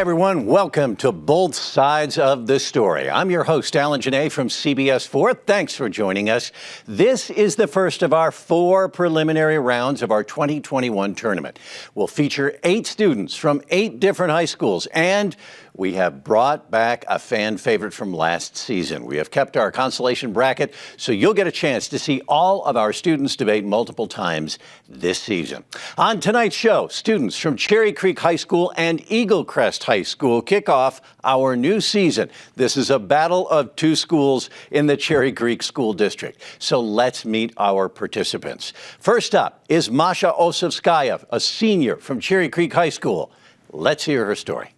everyone. Welcome to Both Sides of the Story. I'm your host, Alan Janae from CBS 4. Thanks for joining us. This is the first of our 4 preliminary rounds of our 2021 tournament. We'll feature 8 students from 8 different high schools, and we have brought back a fan favorite from last season. We have kept our consolation bracket, so you'll get a chance to see all of our students debate multiple times this season. On tonight's show, students from Cherry Creek High School and Eaglecrest High School kick off our new season. This is a battle of 2 schools in the Cherry Creek School District. So let's meet our participants. First up is Masha Osovskaya, a senior from Cherry Creek High School. Let's hear her story.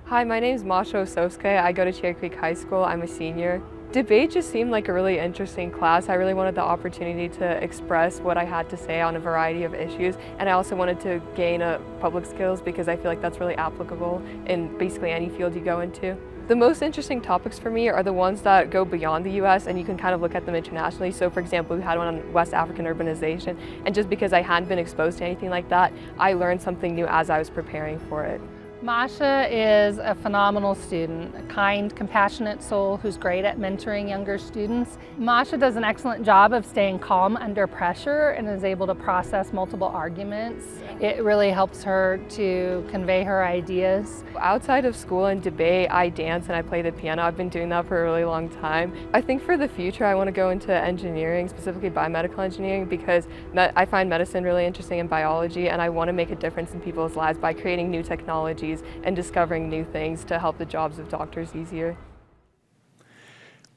Hi, my name is Masha Osovskaya. I go to Cherry Creek High School. I'm a senior. Debate just seemed like a really interesting class. I really wanted the opportunity to express what I had to say on a variety of issues, and I also wanted to gain public skills because I feel like that's really applicable in basically any field you go into. The most interesting topics for me are the ones that go beyond the U.S. and you can kind of look at them internationally. So for example, we had one on West African urbanization, and just because I hadn't been exposed to anything like that, I learned something new as I was preparing for it. Masha is a phenomenal student, a kind, compassionate soul who's great at mentoring younger students. Masha does an excellent job of staying calm under pressure and is able to process multiple arguments. It really helps her to convey her ideas. Outside of school and debate, I dance and I play the piano. I've been doing that for a really long time. I think for the future, I want to go into engineering, specifically biomedical engineering, because I find medicine really interesting in biology, and I want to make a difference in people's lives by creating new technologies and discovering new things to help the jobs of doctors easier.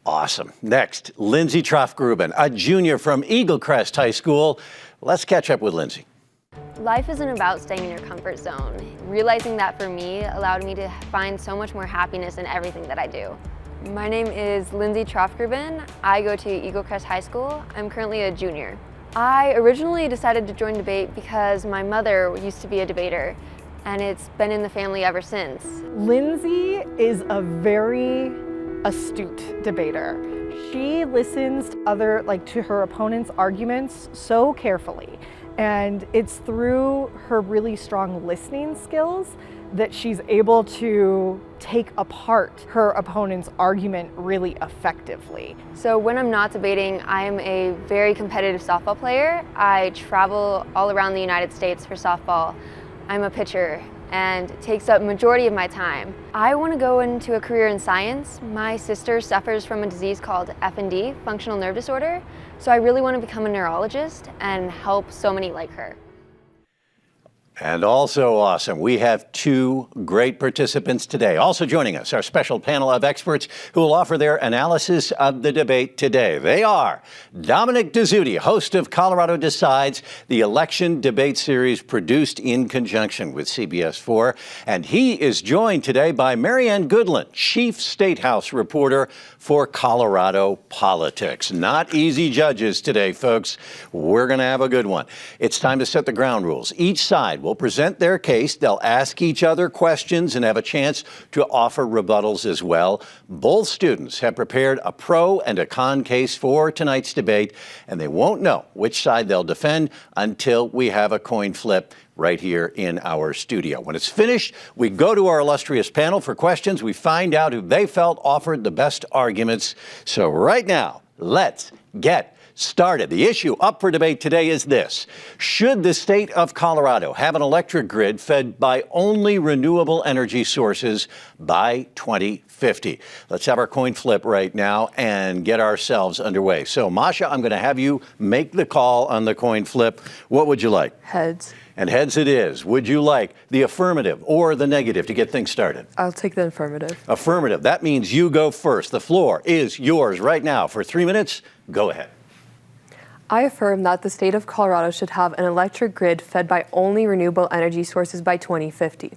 Awesome. Next, Lindsey Troftgruben, a junior from Eaglecrest High School. Let's catch up with Lindsey. Life isn't about staying in your comfort zone. Realizing that for me allowed me to find so much more happiness in everything that I do. My name is Lindsey Troftgruben. I go to Eaglecrest High School. I'm currently a junior. I originally decided to join debate because my mother used to be a debater, and it's been in the family ever since. Lindsey is a very astute debater. She listens to her opponent's arguments so carefully, and it's through her really strong listening skills that she's able to take apart her opponent's argument really effectively. So when I'm not debating, I'm a very competitive softball player. I travel all around the United States for softball. I'm a pitcher, and it takes up majority of my time. I want to go into a career in science. My sister suffers from a disease called FND, functional nerve disorder, so I really want to become a neurologist and help so many like her. And also awesome, we have 2 great participants today. Also joining us, our special panel of experts who will offer their analysis of the debate today. They are Dominic Dezzutti, host of Colorado Decides, the election debate series produced in conjunction with CBS 4. And he is joined today by Marianne Goodland, chief State House reporter for Colorado Politics. Not easy judges today, folks. We're going to have a good one. It's time to set the ground rules. Each side will present their case. They'll ask each other questions and have a chance to offer rebuttals as well. Both students have prepared a pro and a con case for tonight's debate, and they won't know which side they'll defend until we have a coin flip right here in our studio. When it's finished, we go to our illustrious panel for questions. We find out who they felt offered the best arguments. So right now, let's get started. The issue up for debate today is this: should the state of Colorado have an electric grid fed by only renewable energy sources by 2050? Let's have our coin flip right now and get ourselves underway. So, Masha, I'm going to have you make the call on the coin flip. What would you like? Heads. And heads it is. Would you like the affirmative or the negative to get things started? I'll take the affirmative. Affirmative. That means you go first. The floor is yours right now for 3 minutes. Go ahead. I affirm that the state of Colorado should have an electric grid fed by only renewable energy sources by 2050.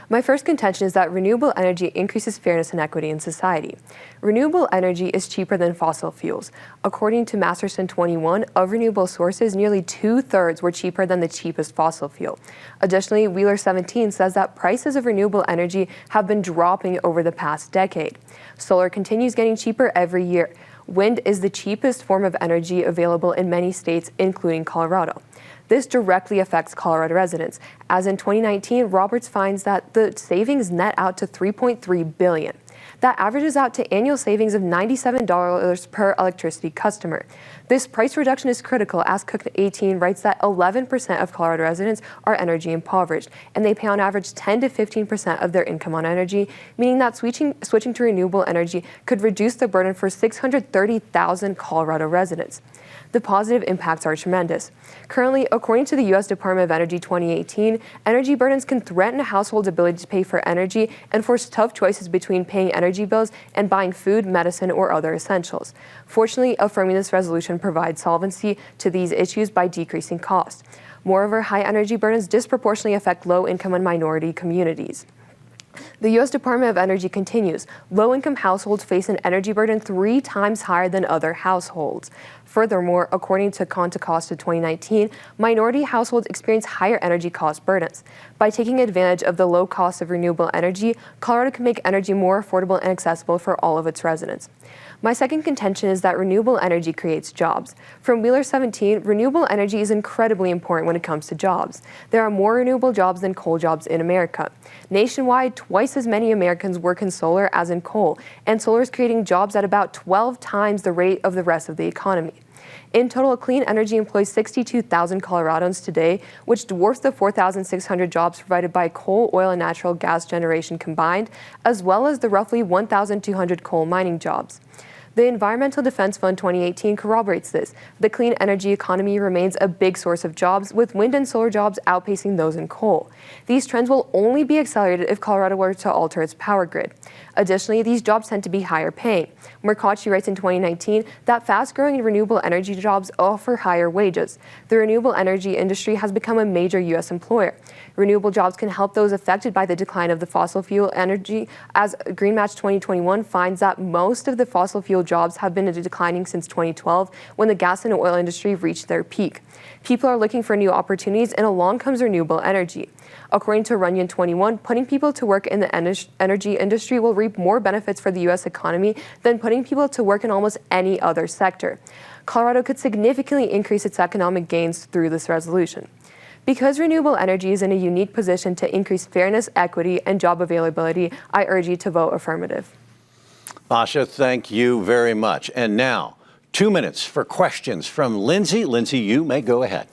My first contention is that renewable energy increases fairness and equity in society. Renewable energy is cheaper than fossil fuels. According to Masterson 21, of renewable sources, nearly 2/3 were cheaper than the cheapest fossil fuel. Additionally, Wheeler 17 says that prices of renewable energy have been dropping over the past decade. Solar continues getting cheaper every year. wind is the cheapest form of energy available in many states, including Colorado. This directly affects Colorado residents, as in 2019, Roberts finds that the savings net out to $3.3 billion. That averages out to annual savings of $97 per electricity customer. This price reduction is critical, as Cook 18 writes that 11% of Colorado residents are energy impoverished, and they pay on average 10 to 15% of their income on energy, meaning that switching to renewable energy could reduce the burden for 630,000 Colorado residents. The positive impacts are tremendous. Currently, according to the U.S. Department of Energy 2018, energy burdens can threaten a household's ability to pay for energy and force tough choices between paying energy bills and buying food, medicine, or other essentials. Fortunately, affirming this resolution provides solvency to these issues by decreasing costs. Moreover, high energy burdens disproportionately affect low-income and minority communities. The U.S. Department of Energy continues, low-income households face an energy burden 3 times higher than other households. Furthermore, according to Conta Costa 2019, minority households experience higher energy cost burdens. By taking advantage of the low cost of renewable energy, Colorado can make energy more affordable and accessible for all of its residents. My second contention is that renewable energy creates jobs. From Wheeler 17, renewable energy is incredibly important when it comes to jobs. There are more renewable jobs than coal jobs in America. Nationwide, twice as many Americans work in solar as in coal, and solar is creating jobs at about 12 times the rate of the rest of the economy. In total, clean energy employs 62,000 Coloradans today, which dwarfs the 4,600 jobs provided by coal, oil, and natural gas generation combined, as well as the roughly 1,200 coal mining jobs. The Environmental Defense Fund 2018 corroborates this. The clean energy economy remains a big source of jobs, with wind and solar jobs outpacing those in coal. These trends will only be accelerated if Colorado were to alter its power grid. Additionally, these jobs tend to be higher paying. Mercacci writes in 2019 that fast-growing renewable energy jobs offer higher wages. The renewable energy industry has become a major U.S. employer. Renewable jobs can help those affected by the decline of the fossil fuel energy, as Green Match 2021 finds that most of the fossil fuel jobs have been declining since 2012, when the gas and oil industry reached their peak. People are looking for new opportunities, and along comes renewable energy. According to Runyon 21, putting people to work in the energy industry will reap more benefits for the U.S. economy than putting people to work in almost any other sector. Colorado could significantly increase its economic gains through this resolution. Because renewable energy is in a unique position to increase fairness, equity, and job availability, I urge you to vote affirmative. Masha, thank you very much. And now, 2 minutes for questions from Lindsey. Lindsey, you may go ahead.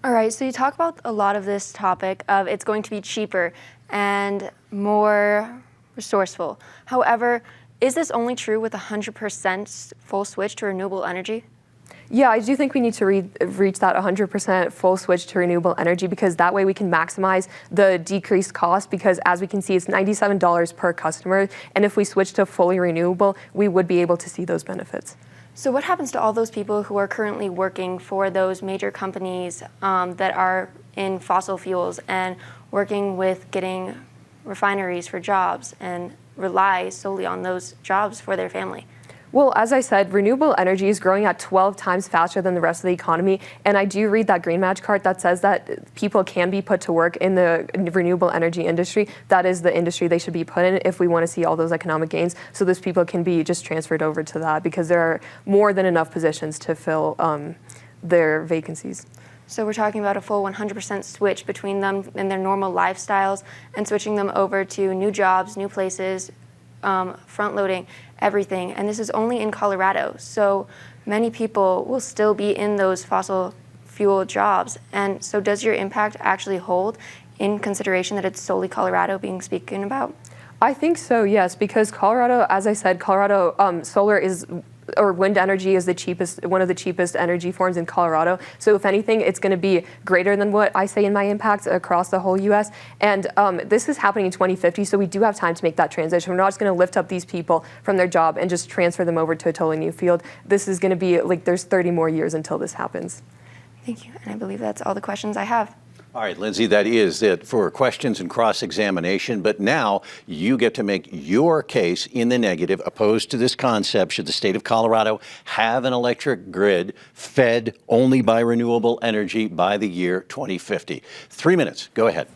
All right, so you talk about a lot of this topic of it's going to be cheaper and more resourceful. However, is this only true with 100% full switch to renewable energy? Yeah, I do think we need to reach that 100% full switch to renewable energy, because that way we can maximize the decreased cost, because as we can see, it's $97 per customer. And if we switch to fully renewable, we would be able to see those benefits. So what happens to all those people who are currently working for those major companies that are in fossil fuels and working with getting refineries for jobs and rely solely on those jobs for their family? Well, as I said, renewable energy is growing at 12 times faster than the rest of the economy. And I do read that Green Match card that says that people can be put to work in the renewable energy industry. That is the industry they should be put in if we want to see all those economic gains. So those people can be just transferred over to that, because there are more than enough positions to fill their vacancies. So we're talking about a full 100% switch between them and their normal lifestyles, and switching them over to new jobs, new places, front-loading everything. And this is only in Colorado. So many people will still be in those fossil fuel jobs. And so does your impact actually hold in consideration that it's solely Colorado being spoken about? I think so, yes, because Colorado, as I said, Colorado solar is, or wind energy is the cheapest, one of the cheapest energy forms in Colorado. So if anything, it's going to be greater than what I say in my impacts across the whole U.S. And this is happening in 2050, so we do have time to make that transition. We're not just going to lift up these people from their job and just transfer them over to a totally new field. This is going to be like, there's 30 more years until this happens. Thank you, and I believe that's all the questions I have. All right, Lindsey, that is it for questions and cross-examination. But now you get to make your case in the negative, opposed to this concept. Should the state of Colorado have an electric grid fed only by renewable energy by the year 2050? 3 minutes. Go ahead.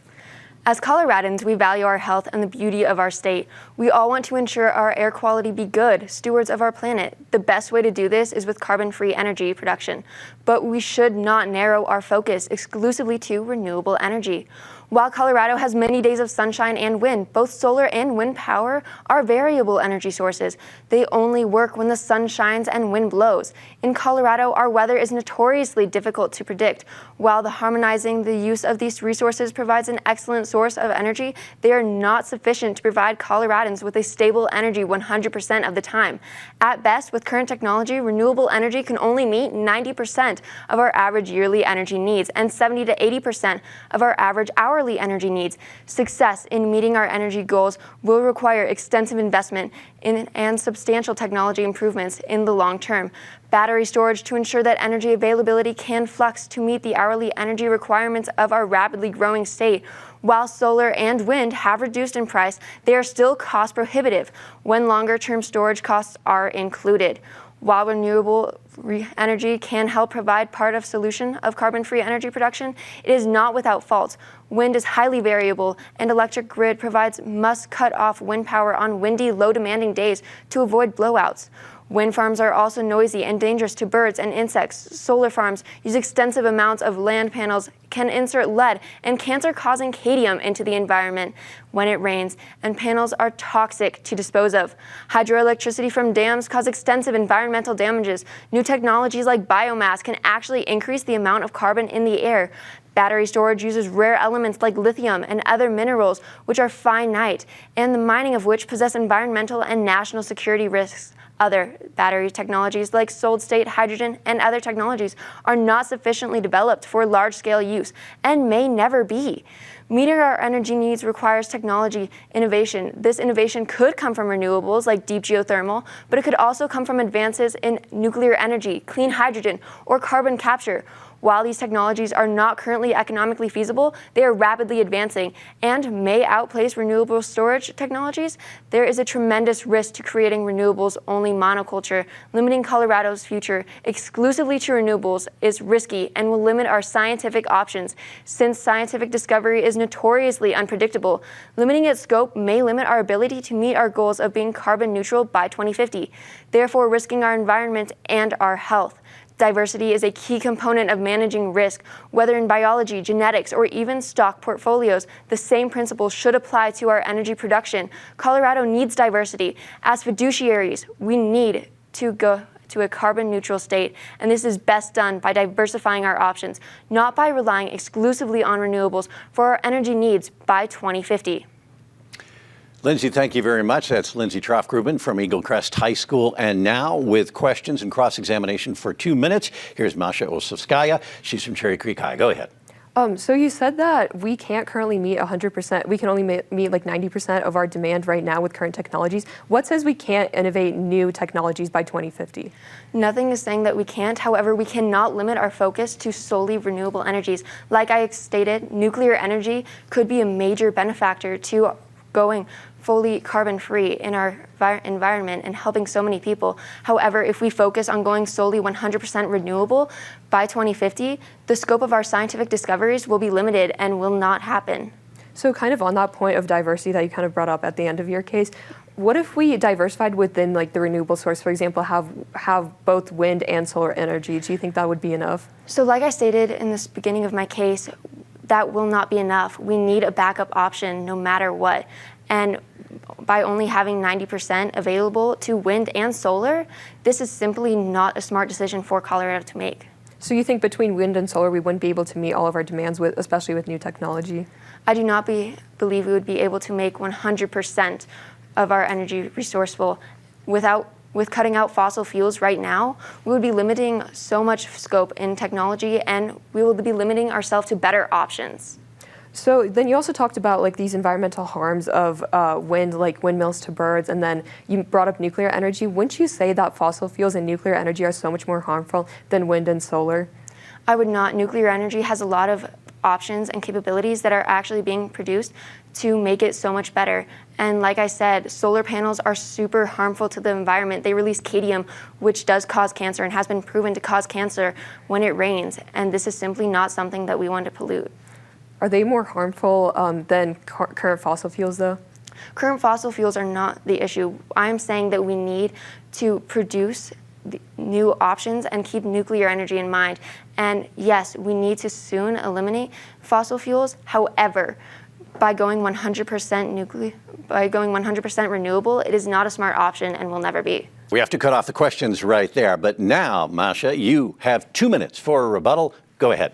As Coloradans, we value our health and the beauty of our state. We all want to ensure our air quality be good, stewards of our planet. The best way to do this is with carbon-free energy production. But we should not narrow our focus exclusively to renewable energy. While Colorado has many days of sunshine and wind, both solar and wind power are variable energy sources. They only work when the sun shines and wind blows. In Colorado, our weather is notoriously difficult to predict. While harmonizing the use of these resources provides an excellent source of energy, they are not sufficient to provide Coloradans with a stable energy 100% of the time. At best, with current technology, renewable energy can only meet 90% of our average yearly energy needs and 70 to 80% of our average hourly energy needs. Success in meeting our energy goals will require extensive investment in and substantial technology improvements in the long term. Battery storage to ensure that energy availability can flux to meet the hourly energy requirements of our rapidly growing state. While solar and wind have reduced in price, they are still cost prohibitive when longer-term storage costs are included. While renewable energy can help provide part of solution of carbon-free energy production, it is not without faults. Wind is highly variable, and electric grid must cut off wind power on windy, low-demanding days to avoid blowouts. Wind farms are also noisy and dangerous to birds and insects. Solar farms use extensive amounts of land panels, can insert lead and cancer-causing cadmium into the environment when it rains, and panels are toxic to dispose of. Hydroelectricity from dams cause extensive environmental damages. New technologies like biomass can actually increase the amount of carbon in the air. Battery storage uses rare elements like lithium and other minerals which are finite, and the mining of which possess environmental and national security risks. Other battery technologies like solid-state hydrogen and other technologies are not sufficiently developed for large-scale use and may never be. Meeting our energy needs requires technology innovation. This innovation could come from renewables like deep geothermal, but it could also come from advances in nuclear energy, clean hydrogen, or carbon capture. While these technologies are not currently economically feasible, they are rapidly advancing and may outpace renewable storage technologies. There is a tremendous risk to creating renewables-only monoculture. Limiting Colorado's future exclusively to renewables is risky and will limit our scientific options. Since scientific discovery is notoriously unpredictable, limiting its scope may limit our ability to meet our goals of being carbon neutral by 2050, therefore risking our environment and our health. Diversity is a key component of managing risk, whether in biology, genetics, or even stock portfolios. The same principles should apply to our energy production. Colorado needs diversity. As fiduciaries, we need to go to a carbon neutral state, and this is best done by diversifying our options, not by relying exclusively on renewables for our energy needs by 2050. Lindsey, thank you very much. That's Lindsey Troftgruben from Eaglecrest High School. And now, with questions and cross-examination for 2 minutes, here's Masha Osovskaya. She's from Cherry Creek High. Go ahead. So you said that we can't currently meet 100%. We can only meet like 90% of our demand right now with current technologies. What says we can't innovate new technologies by 2050? Nothing is saying that we can't. However, we cannot limit our focus to solely renewable energies. Like I stated, nuclear energy could be a major benefactor to going fully carbon-free in our environment and helping so many people. However, if we focus on going solely 100% renewable by 2050, the scope of our scientific discoveries will be limited and will not happen. So kind of on that point of diversity that you kind of brought up at the end of your case, what if we diversified within like the renewable source, for example, have both wind and solar energy? Do you think that would be enough? So like I stated in this beginning of my case, that will not be enough. We need a backup option no matter what. And by only having 90% available to wind and solar, this is simply not a smart decision for Colorado to make. So you think between wind and solar, we wouldn't be able to meet all of our demands, especially with new technology? I do not believe we would be able to make 100% of our energy resourceful. With cutting out fossil fuels right now, we would be limiting so much scope in technology, and we will be limiting ourselves to better options. So then you also talked about like these environmental harms of wind, like windmills to birds, and then you brought up nuclear energy. Wouldn't you say that fossil fuels and nuclear energy are so much more harmful than wind and solar? I would not. Nuclear energy has a lot of options and capabilities that are actually being produced to make it so much better. And like I said, solar panels are super harmful to the environment. They release cadmium, which does cause cancer and has been proven to cause cancer when it rains. And this is simply not something that we want to pollute. Are they more harmful than current fossil fuels, though? Current fossil fuels are not the issue. I'm saying that we need to produce new options and keep nuclear energy in mind. And yes, we need to soon eliminate fossil fuels. However, by going 100% renewable, it is not a smart option and will never be. We have to cut off the questions right there. But now, Masha, you have 2 minutes for a rebuttal. Go ahead.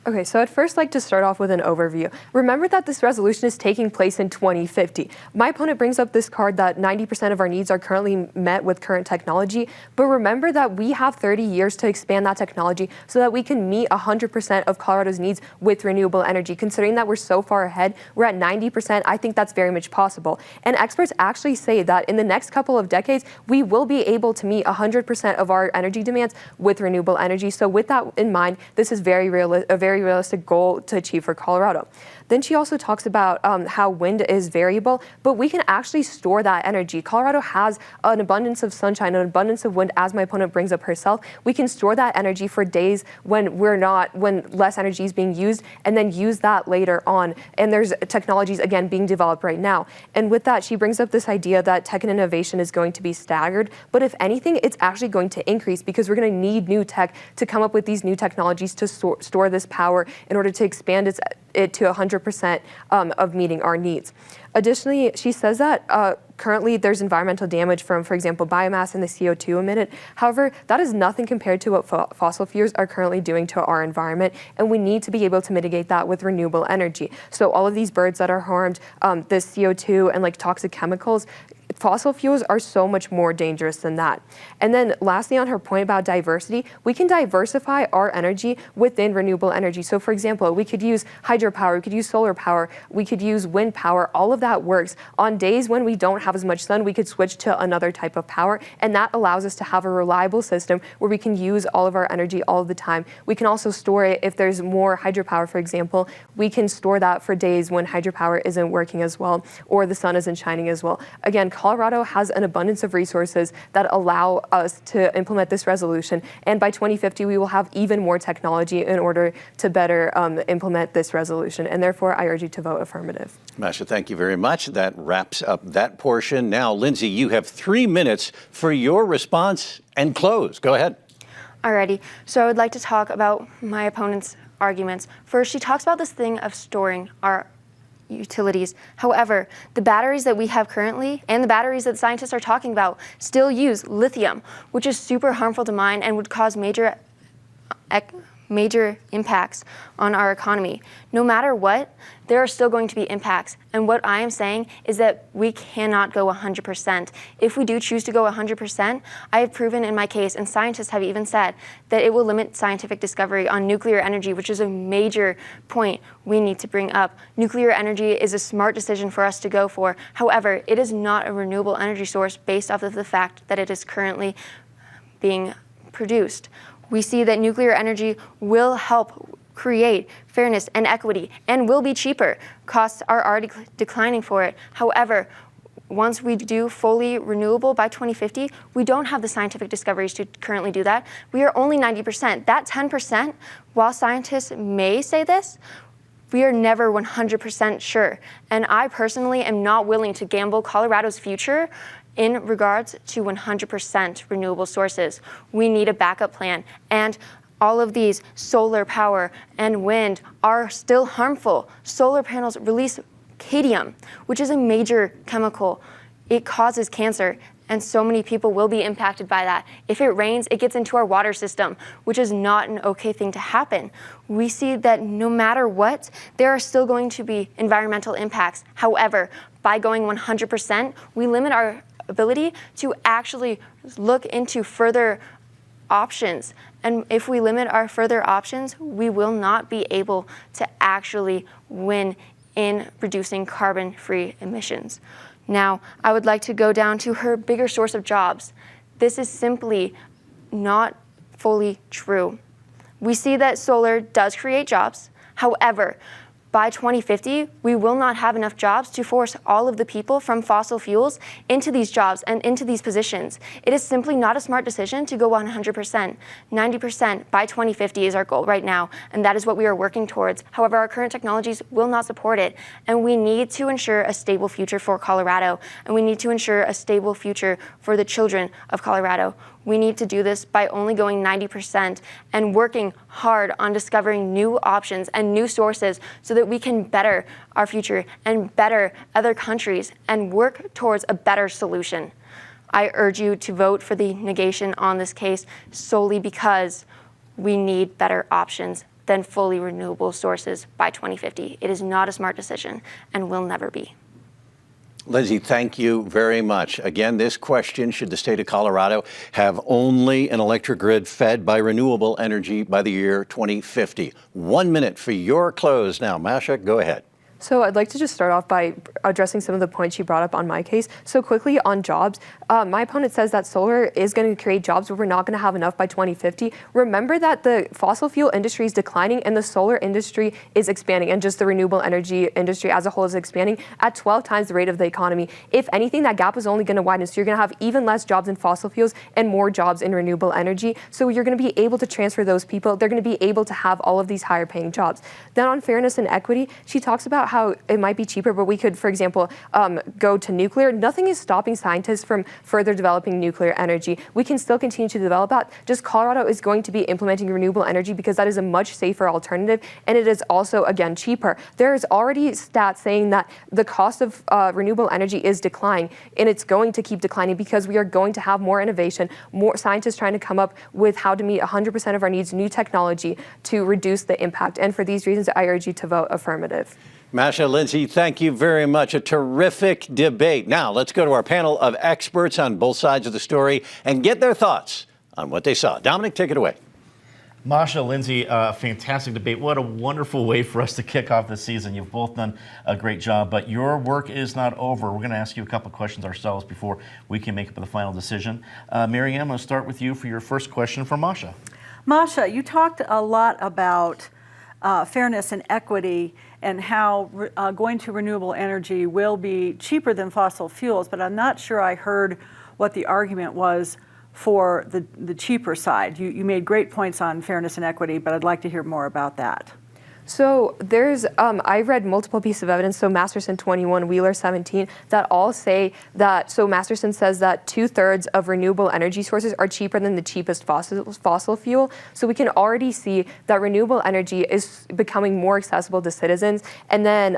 Okay, so I'd first like to start off with an overview. Remember that this resolution is taking place in 2050. My opponent brings up this card that 90% of our needs are currently met with current technology, but remember that we have 30 years to expand that technology so that we can meet 100% of Colorado's needs with renewable energy. Considering that we're so far ahead, we're at 90%, I think that's very much possible. And experts actually say that in the next couple of decades, we will be able to meet 100% of our energy demands with renewable energy. So with that in mind, this is a very realistic goal to achieve for Colorado. Then she also talks about how wind is variable, but we can actually store that energy. Colorado has an abundance of sunshine, an abundance of wind, as my opponent brings up herself. We can store that energy for days when less energy is being used, and then use that later on. And there's technologies, again, being developed right now. And with that, she brings up this idea that tech and innovation is going to be staggered, but if anything, it's actually going to increase because we're going to need new tech to come up with these new technologies to store this power in order to expand it to 100% of meeting our needs. Additionally, she says that currently there's environmental damage from, for example, biomass and the CO2 emitted. However, that is nothing compared to what fossil fuels are currently doing to our environment, and we need to be able to mitigate that with renewable energy. So all of these birds that are harmed, the CO2 and like toxic chemicals, fossil fuels are so much more dangerous than that. And then lastly, on her point about diversity, we can diversify our energy within renewable energy. So for example, we could use hydropower, we could use solar power, we could use wind power. All of that works. On days when we don't have as much sun, we could switch to another type of power, and that allows us to have a reliable system where we can use all of our energy all of the time. We can also store it if there's more hydropower, for example. We can store that for days when hydropower isn't working as well or the sun isn't shining as well. Again, Colorado has an abundance of resources that allow us to implement this resolution, and by 2050 we will have even more technology in order to better implement this resolution, and therefore I urge you to vote affirmative. Masha, thank you very much. That wraps up that portion. Now, Lindsey, you have 3 minutes for your response and close. Go ahead. Alrighty, so I would like to talk about my opponent's arguments. First, she talks about this thing of storing our utilities. However, the batteries that we have currently and the batteries that scientists are talking about still use lithium, which is super harmful to mine and would cause major impacts on our economy. No matter what, there are still going to be impacts. And what I am saying is that we cannot go 100%. If we do choose to go 100%, I have proven in my case, and scientists have even said, that it will limit scientific discovery on nuclear energy, which is a major point we need to bring up. Nuclear energy is a smart decision for us to go for. However, it is not a renewable energy source based off of the fact that it is currently being produced. We see that nuclear energy will help create fairness and equity and will be cheaper. Costs are already declining for it. However, once we do fully renewable by 2050, we don't have the scientific discoveries to currently do that. We are only 90%. That 10%, while scientists may say this, we are never 100% sure. And I personally am not willing to gamble Colorado's future in regards to 100% renewable sources. We need a backup plan, and all of these solar power and wind are still harmful. Solar panels release cadmium, which is a major chemical. It causes cancer, and so many people will be impacted by that. If it rains, it gets into our water system, which is not an okay thing to happen. We see that no matter what, there are still going to be environmental impacts. However, by going 100%, we limit our ability to actually look into further options. And if we limit our further options, we will not be able to actually win in reducing carbon-free emissions. Now, I would like to go down to her bigger source of jobs. This is simply not fully true. We see that solar does create jobs. However, by 2050, we will not have enough jobs to force all of the people from fossil fuels into these jobs and into these positions. It is simply not a smart decision to go 100%. 90% by 2050 is our goal right now, and that is what we are working towards. However, our current technologies will not support it, and we need to ensure a stable future for Colorado, and we need to ensure a stable future for the children of Colorado. We need to do this by only going 90% and working hard on discovering new options and new sources so that we can better our future and better other countries and work towards a better solution. I urge you to vote for the negation on this case solely because we need better options than fully renewable sources by 2050. It is not a smart decision and will never be. Lindsey, thank you very much. Again, this question, should the state of Colorado have only an electric grid fed by renewable energy by the year 2050? 1 minute for your close now. Masha, go ahead. So I'd like to just start off by addressing some of the points you brought up on my case. So quickly on jobs, my opponent says that solar is going to create jobs, but we're not going to have enough by 2050. Remember that the fossil fuel industry is declining and the solar industry is expanding, and just the renewable energy industry as a whole is expanding at 12 times the rate of the economy. If anything, that gap is only going to widen. So you're going to have even less jobs in fossil fuels and more jobs in renewable energy. So you're going to be able to transfer those people. They're going to be able to have all of these higher paying jobs. Then on fairness and equity, she talks about how it might be cheaper, but we could, for example, go to nuclear. Nothing is stopping scientists from further developing nuclear energy. We can still continue to develop that. Just Colorado is going to be implementing renewable energy because that is a much safer alternative, and it is also, again, cheaper. There is already stats saying that the cost of renewable energy is declining, and it's going to keep declining because we are going to have more innovation, more scientists trying to come up with how to meet 100% of our needs, new technology to reduce the impact. And for these reasons, I urge you to vote affirmative. Masha, Lindsey, thank you very much. A terrific debate. Now, let's go to our panel of experts on both sides of the story and get their thoughts on what they saw. Dominic, take it away. Masha, Lindsey, fantastic debate. What a wonderful way for us to kick off the season. You've both done a great job, but your work is not over. We're going to ask you a couple of questions ourselves before we can make up the final decision. Mary Ann, I'm going to start with you for your first question for Masha. Masha, you talked a lot about fairness and equity and how going to renewable energy will be cheaper than fossil fuels, but I'm not sure I heard what the argument was for the cheaper side. You made great points on fairness and equity, but I'd like to hear more about that. So there's, I read multiple pieces of evidence, so Masterson 21, Wheeler 17, that all say that, so Masterson says that 2/3 of renewable energy sources are cheaper than the cheapest fossil fuel. So we can already see that renewable energy is becoming more accessible to citizens. And then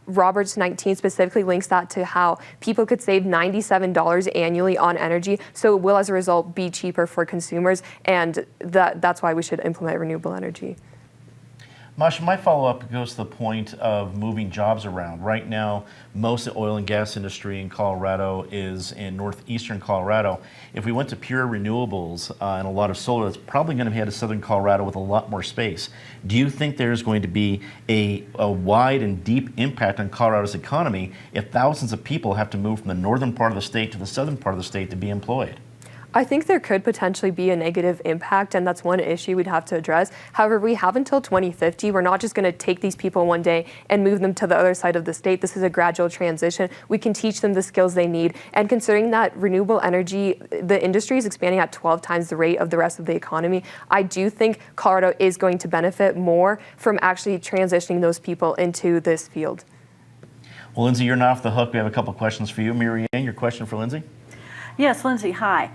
Roberts 19 specifically links that to how people could save $97 annually on energy. So it will, as a result, be cheaper for consumers. And that's why we should implement renewable energy. Masha, my follow-up goes to the point of moving jobs around. Right now, most of the oil and gas industry in Colorado is in northeastern Colorado. If we went to pure renewables and a lot of solar, it's probably going to head to southern Colorado with a lot more space. Do you think there's going to be a wide and deep impact on Colorado's economy if thousands of people have to move from the northern part of the state to the southern part of the state to be employed? I think there could potentially be a negative impact, and that's one issue we'd have to address. However, we have until 2050. We're not just going to take these people one day and move them to the other side of the state. This is a gradual transition. We can teach them the skills they need. And considering that renewable energy, the industry is expanding at 12 times the rate of the rest of the economy, I do think Colorado is going to benefit more from actually transitioning those people into this field. Well, Lindsey, you're not off the hook. We have a couple of questions for you. Mary Ann, your question for Lindsey? Yes, Lindsey, hi.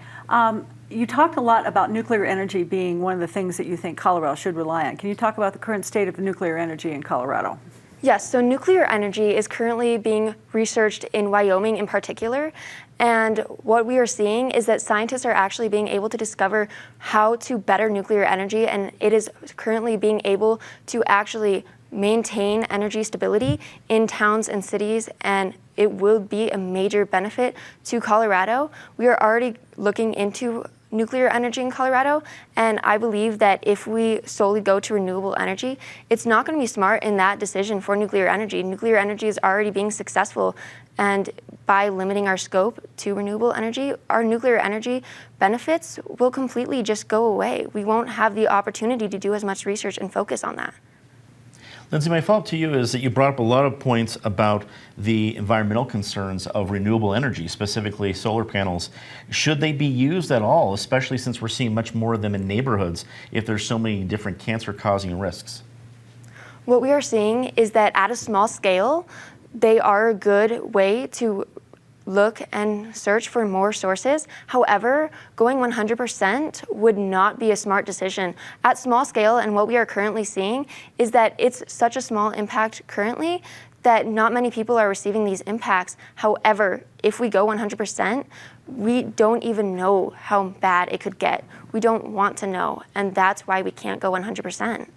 You talked a lot about nuclear energy being one of the things that you think Colorado should rely on. Can you talk about the current state of nuclear energy in Colorado? Yes, so nuclear energy is currently being researched in Wyoming in particular. And what we are seeing is that scientists are actually being able to discover how to better nuclear energy, and it is currently being able to actually maintain energy stability in towns and cities, and it will be a major benefit to Colorado. We are already looking into nuclear energy in Colorado, and I believe that if we solely go to renewable energy, it's not going to be smart in that decision for nuclear energy. Nuclear energy is already being successful, and by limiting our scope to renewable energy, our nuclear energy benefits will completely just go away. We won't have the opportunity to do as much research and focus on that. Lindsey, my follow-up to you is that you brought up a lot of points about the environmental concerns of renewable energy, specifically solar panels. Should they be used at all, especially since we're seeing much more of them in neighborhoods if there's so many different cancer-causing risks? What we are seeing is that at a small scale, they are a good way to look and search for more sources. However, going 100% would not be a smart decision. At small scale, and what we are currently seeing is that it's such a small impact currently that not many people are receiving these impacts. However, if we go 100%, we don't even know how bad it could get. We don't want to know, and that's why we can't go 100%.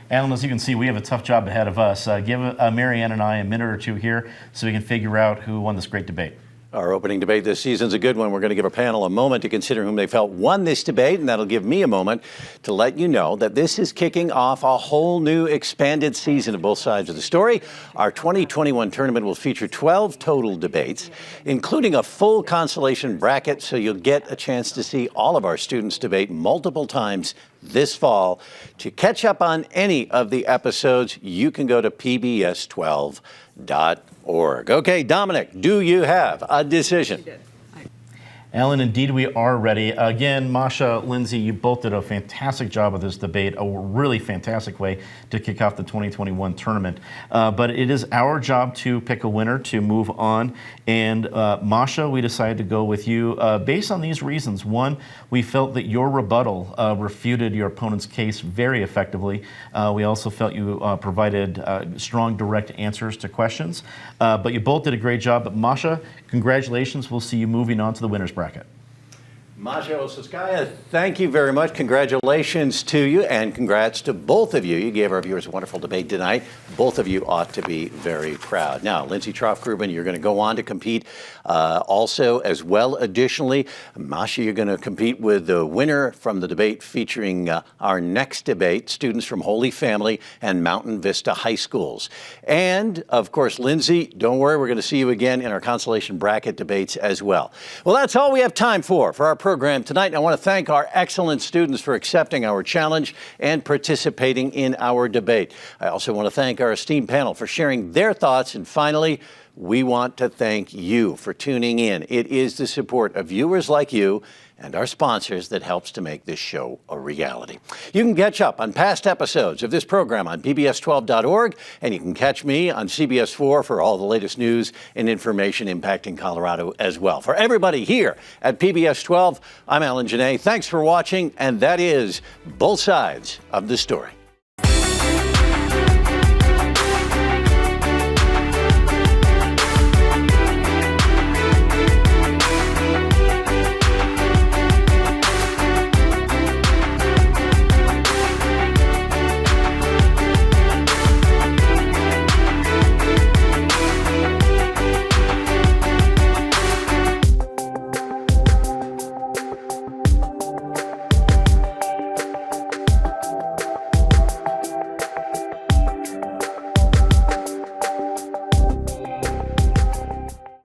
Alan, as you can see, we have a tough job ahead of us. Give Marianne and I a minute or two here so we can figure out who won this great debate. Our opening debate this season's a good one. We're going to give our panel a moment to consider whom they felt won this debate, and that'll give me a moment to let you know that this is kicking off a whole new expanded season of both sides of the story. Our 2021 tournament will feature 12 total debates, including a full consolation bracket, so you'll get a chance to see all of our students debate multiple times this fall. To catch up on any of the episodes, you can go to pbs12.org. Okay, Dominic, do you have a decision? Alan, indeed we are ready. Again, Masha, Lindsey, you both did a fantastic job of this debate, a really fantastic way to kick off the 2021 tournament. But it is our job to pick a winner to move on. And Masha, we decided to go with you based on these reasons. One, we felt that your rebuttal refuted your opponent's case very effectively. We also felt you provided strong, direct answers to questions. But you both did a great job. But Masha, congratulations. We'll see you moving on to the winner's bracket. Masha Osovskaya, thank you very much. Congratulations to you, and congrats to both of you. You gave our viewers a wonderful debate tonight. Both of you ought to be very proud. Now, Lindsey Troftgruben, you're going to go on to compete also as well. Additionally, Masha, you're going to compete with the winner from the debate featuring our next debate, students from Holy Family and Mountain Vista High Schools. And, of course, Lindsey, don't worry, we're going to see you again in our consolation bracket debates as well. Well, that's all we have time for our program tonight. And I want to thank our excellent students for accepting our challenge and participating in our debate. I also want to thank our esteemed panel for sharing their thoughts. And finally, we want to thank you for tuning in. It is the support of viewers like you and our sponsors that helps to make this show a reality. You can catch up on past episodes of this program on pbs12.org, and you can catch me on CBS4 for all the latest news and information impacting Colorado as well. For everybody here at PBS 12, I'm Alan Janay. Thanks for watching, and that is Both Sides of the Story.